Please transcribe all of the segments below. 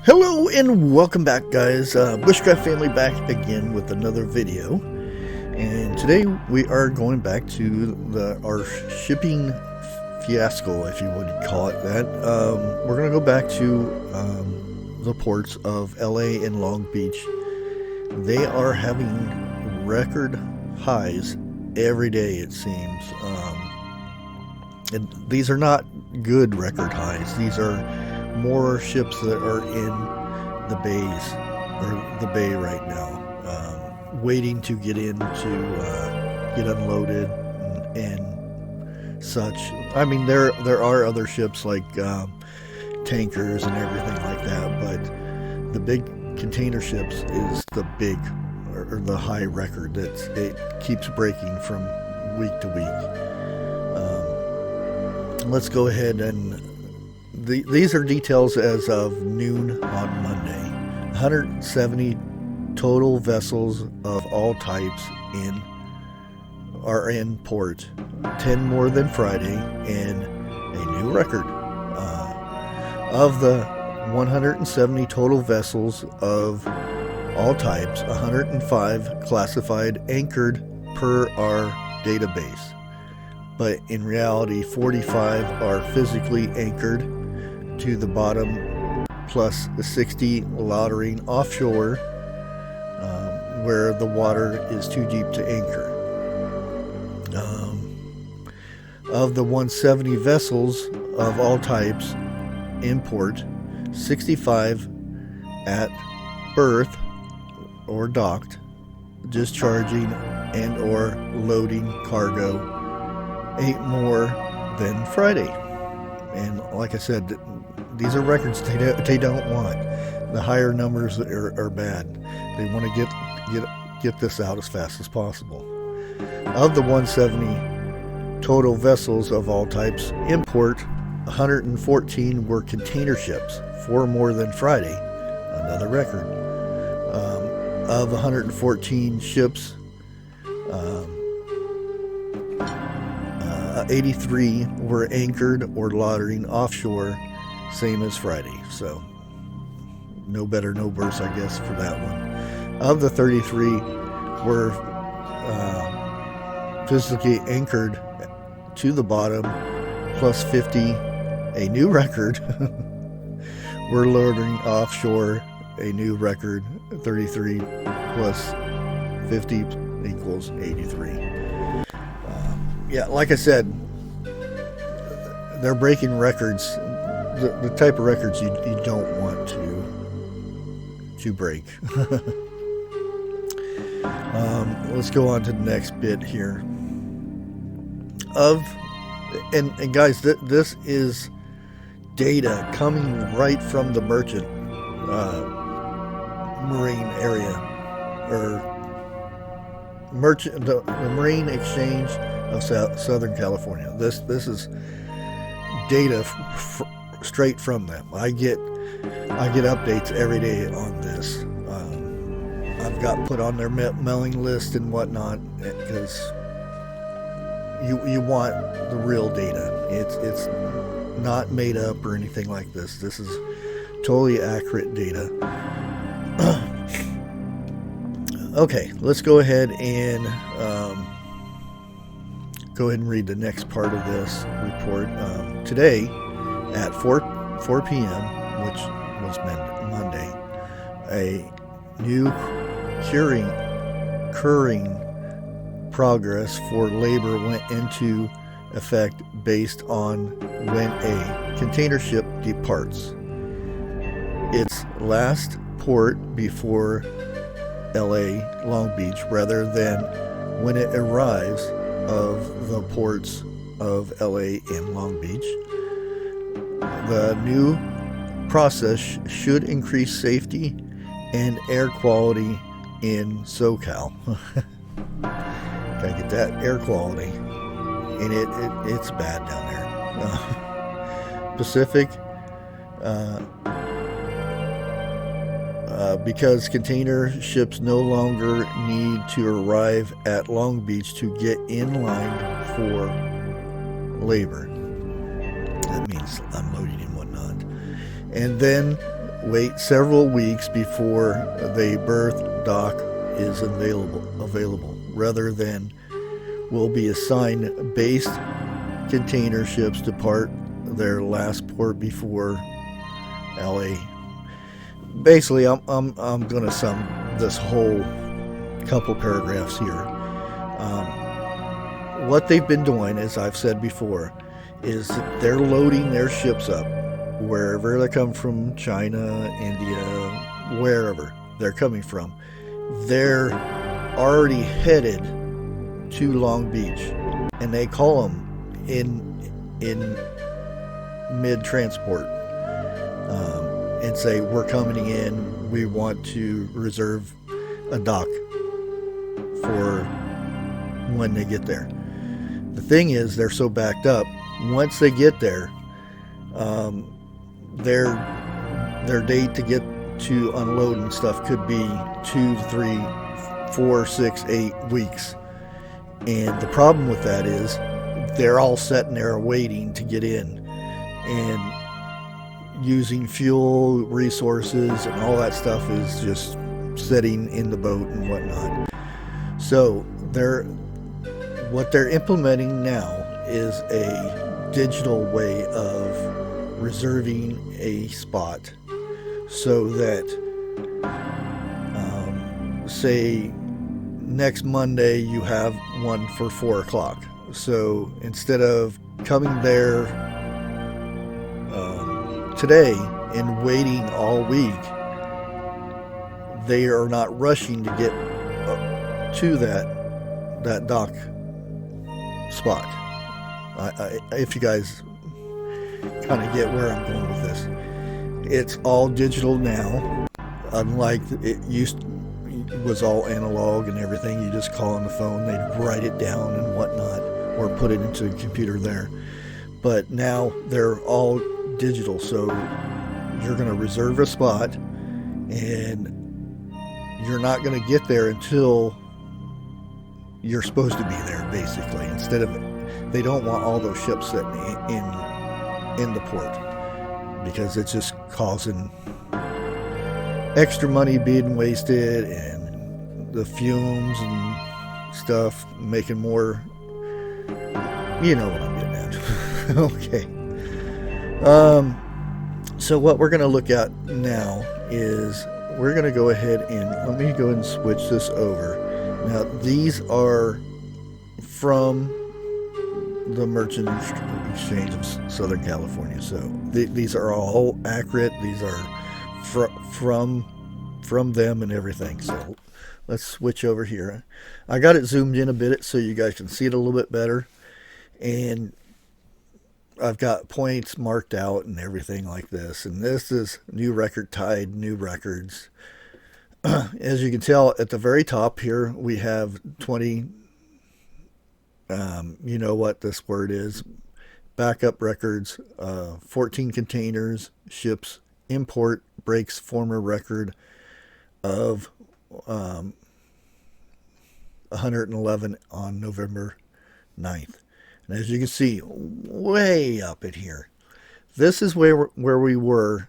Hello and welcome back, guys. Bushcraft family back again with another video, and today we are going back to our shipping fiasco, if you would call it that. We're going to go back to the ports of LA and Long Beach. They are having record highs every day, it seems, and these are not good record highs. These are more ships that are in the bays, or the bay right now, waiting to get in to get unloaded and such. I mean, there are other ships like tankers and everything like that, but the big container ships is the big, or the high record that it keeps breaking from week to week. Let's go ahead and these are details as of noon on Monday. 170 total vessels of all types are in port, 10 more than Friday, and a new record. Of the 170 total vessels of all types, 105 classified anchored per our database, but in reality 45 are physically anchored to the bottom, plus 60 loitering offshore, where the water is too deep to anchor. Of the 170 vessels of all types in port, 65 at berth or docked, discharging and or loading cargo, 8 more than Friday. And like I said, these are records they don't want. The higher numbers are bad. They want to get this out as fast as possible. Of the 170 total vessels of all types in port, 114 were container ships, 4 more than Friday, another record. Of 114 ships, 83 were anchored or loitering offshore, same as Friday. So no better, no worse, I guess, for that one. Of the 33 were physically anchored to the bottom, plus 50, a new record. We're loitering offshore, a new record. 33 plus 50 equals 83. Yeah, like I said, they're breaking records, the type of records you don't want to break. Let's go on to the next bit here. And guys, this is data coming right from the merchant marine area, or the Marine Exchange of Southern California. This is data straight from them. I get updates every day on this. I've got put on their mailing list and whatnot, because you want the real data. It's not made up or anything like this. This is totally accurate data. Okay, let's go ahead and read the next part of this report. Today at 4 p.m., which was Monday, a new curing progress for labor went into effect based on when a container ship departs its last port before LA, Long Beach, rather than when it arrives of the ports of LA and Long Beach. The new process should increase safety and air quality in SoCal. Gotta get that air quality, and it's bad down there. Pacific, because container ships no longer need to arrive at Long Beach to get in line for labor. That means unloading and whatnot. And then wait several weeks before the berth dock is available, rather than will be assigned base container ships depart their last port before LA. Basically, I'm going to sum this whole couple paragraphs here. What they've been doing, as I've said before, is they're loading their ships up wherever they come from, China, India, wherever they're coming from. They're already headed to Long Beach, and they call them in mid transport, and say, we're coming in, we want to reserve a dock for when they get there. The thing is, they're so backed up, once they get there, their date to get to unload and stuff could be 2, 3, 4, 6, 8 weeks. And the problem with that is they're all sitting there waiting to get in, and using fuel, resources, and all that stuff is just sitting in the boat and whatnot. So what they're implementing now is a digital way of reserving a spot, so that say next Monday you have one for 4 o'clock. So instead of coming there today and waiting all week, they are not rushing to get to that dock spot. If you guys kind of get where I'm going with this, it's all digital now, unlike it was all analog and everything. You just call on the phone, they'd write it down and whatnot, or put it into the computer there. But now they're all digital, so you're going to reserve a spot, and you're not going to get there until you're supposed to be there, basically. Instead of, they don't want all those ships sitting in the port, because it's just causing extra money being wasted, and the fumes and stuff making more, you know what I'm getting at. Okay. So what we're going to look at now is, we're going to go ahead and, let me go ahead and switch this over. Now, these are from the Merchant Exchange of Southern California. So these are all accurate. These are from them and everything. So let's switch over here. I got it zoomed in a bit so you guys can see it a little bit better. And I've got points marked out and everything like this. And this is new record tide, new records. As you can tell at the very top here, we have 20, you know what this word is, backup records, 14 containers, ships, import, breaks former record of 111 on November 9th. And as you can see, way up in here, this is where we were.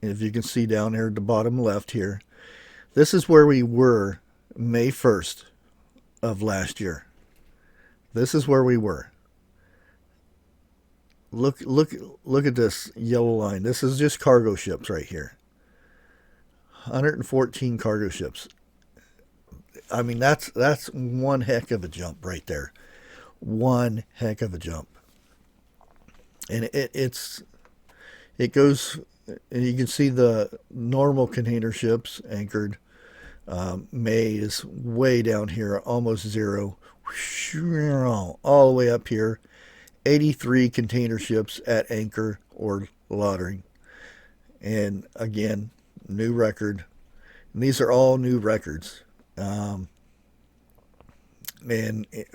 If you can see down there at the bottom left here, this is where we were May 1st of last year. This is where we were. Look at this yellow line. This is just cargo ships right here. 114 cargo ships. I mean, that's one heck of a jump right there. One heck of a jump. And it goes, and you can see the normal container ships anchored. May is way down here, almost zero, all the way up here. 83 container ships at anchor or lautering. And again, new record. And these are all new records. And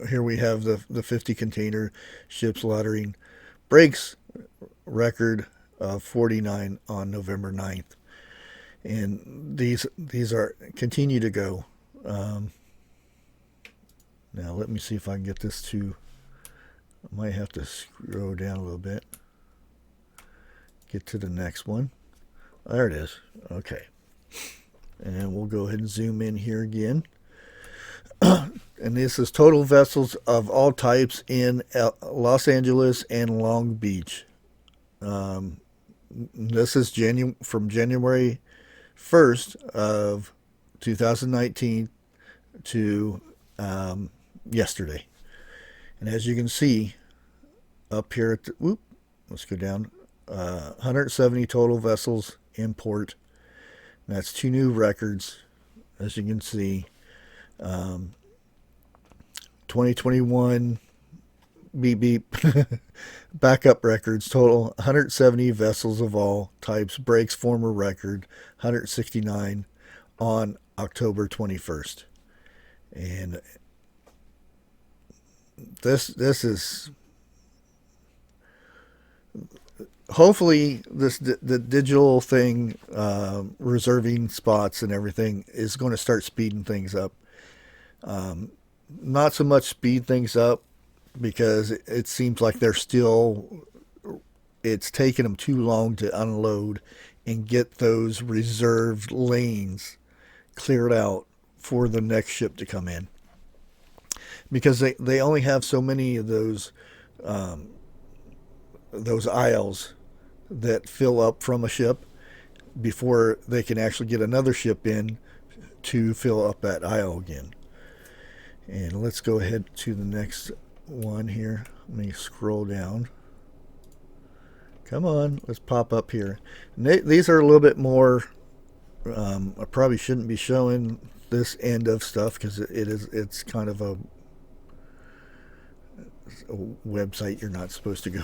here we have the 50 container ships lautering. Breaks record of 49 on November 9th. And these are continue to go. Now let me see if I can get this to, I might have to scroll down a little bit, get to the next one. There it is. Okay. And we'll go ahead and zoom in here again. And this is total vessels of all types in Los Angeles and Long Beach. This is from January 1st of 2019 to yesterday. And as you can see up here at the, let's go down, 170 total vessels in port. That's 2 new records, as you can see. 2021 beep beep backup records total 170 vessels of all types, breaks former record 169 on October 21st. And this is hopefully the digital thing, reserving spots and everything is going to start speeding things up. Not so much speed things up, because it seems like it's taking them too long to unload and get those reserved lanes cleared out for the next ship to come in, because they only have so many of those aisles that fill up from a ship before they can actually get another ship in to fill up that aisle again. And let's go ahead to the next one here. Let me scroll down. Come on, let's pop up here. These are a little bit more, I probably shouldn't be showing this end of stuff because it's kind of a website you're not supposed to go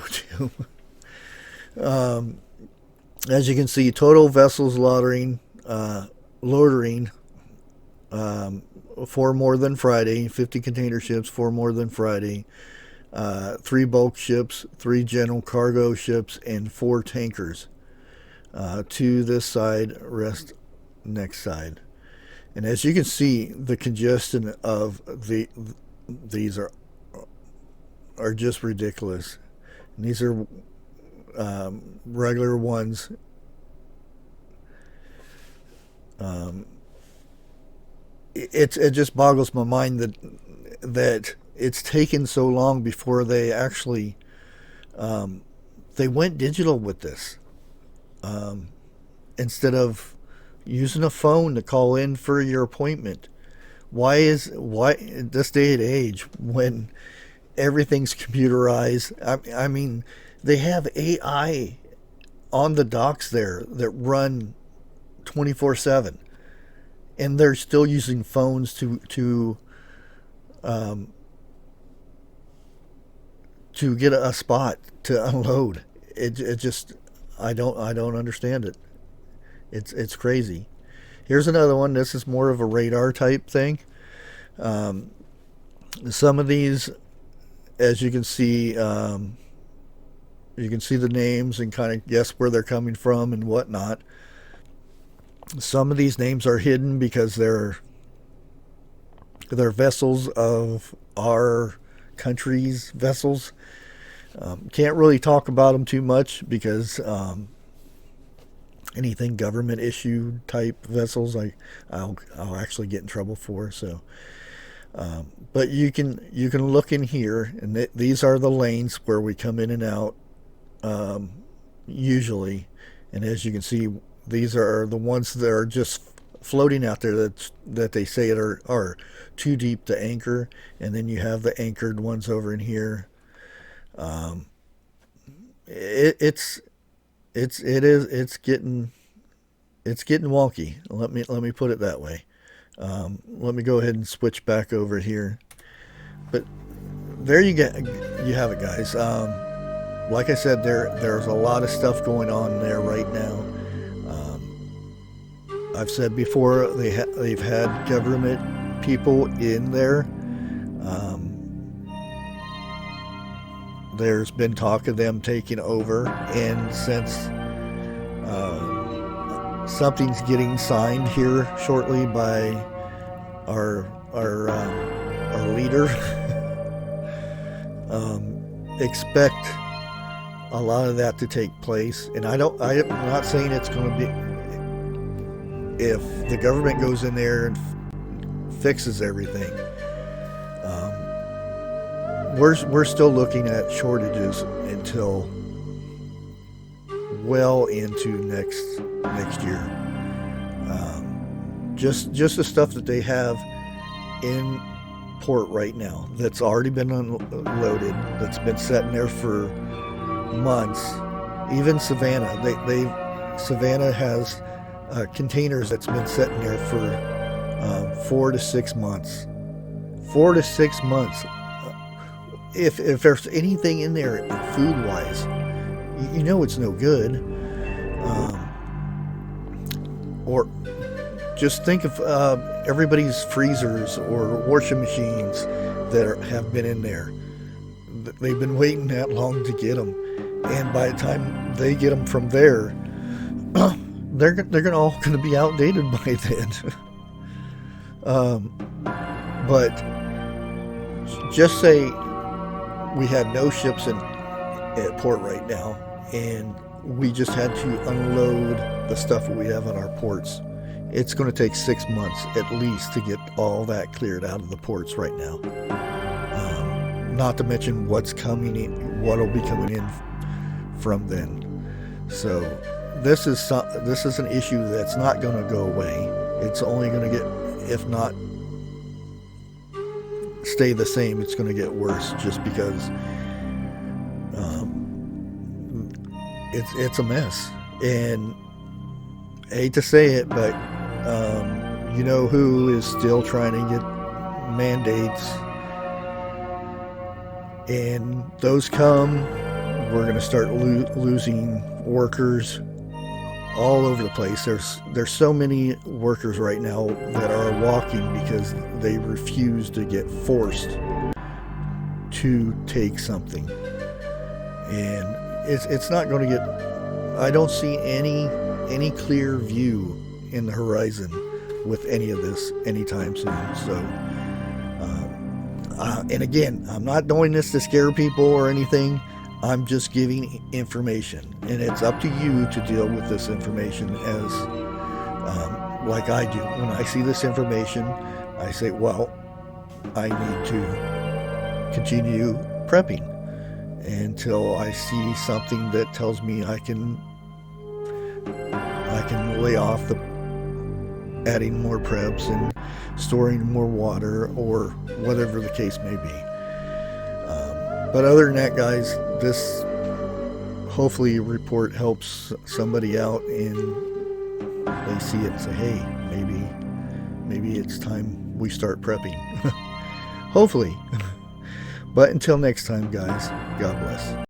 to. As you can see, total vessels loading 4 more than Friday, 50 container ships, 4 more than Friday, 3 bulk ships, 3 general cargo ships, and 4 tankers. 2 this side, rest next side. And as you can see, the congestion of these are just ridiculous. And these are regular ones. It just boggles my mind that it's taken so long before they actually they went digital with this, instead of using a phone to call in for your appointment. Why in this day and age when everything's computerized? I mean, they have AI on the docks there that run 24/7. And they're still using phones to get a spot to unload. It just I don't understand it. It's crazy. Here's another one. This is more of a radar type thing. Some of these, as you can see the names and kind of guess where they're coming from and whatnot. Some of these names are hidden because they're vessels of our country's vessels. Can't really talk about them too much because anything government issue type vessels I'll actually get in trouble for. So, but you can look in here, and these are the lanes where we come in and out usually. And as you can see, these are the ones that are just floating out there that they say are too deep to anchor, and then you have the anchored ones over in here. It's getting wonky. Let me put it that way. Let me go ahead and switch back over here. But there you have it, guys. Like I said, there's a lot of stuff going on there right now. I've said before, they've had government people in there. There's been talk of them taking over, and since something's getting signed here shortly by our leader, expect a lot of that to take place. And I'm not saying it's going to if the government goes in there and fixes everything, we're still looking at shortages until well into next year. Just the stuff that they have in port right now that's already been unloaded, that's been sitting there for months. Even Savannah, Savannah has containers that's been sitting there for 4 to 6 months. 4 to 6 months. If there's anything in there food-wise, you know it's no good. Or just think of everybody's freezers or washing machines that have been in there. They've been waiting that long to get them, and by the time they get them from there, they're all going to be outdated by then. But just say we had no ships at port right now, and we just had to unload the stuff that we have on our ports. It's going to take 6 months at least to get all that cleared out of the ports right now. Not to mention what's coming in, what'll be coming in from then. So this is an issue that's not going to go away. It's only going to get, if not stay the same, it's going to get worse, just because it's a mess. And I hate to say it, but you know who is still trying to get mandates, and those come, we're going to start losing workers all over the place. There's so many workers right now that are walking because they refuse to get forced to take something, and it's not going to get. I don't see any clear view in the horizon with any of this anytime soon. So, and again, I'm not doing this to scare people or anything. I'm just giving information, and it's up to you to deal with this information as like I do. When I see this information, I say, well, I need to continue prepping until I see something that tells me I can lay off the adding more preps and storing more water, or whatever the case may be. But other than that, guys, this hopefully report helps somebody out, and they see it and say, hey, maybe it's time we start prepping. Hopefully. But until next time, guys, God bless.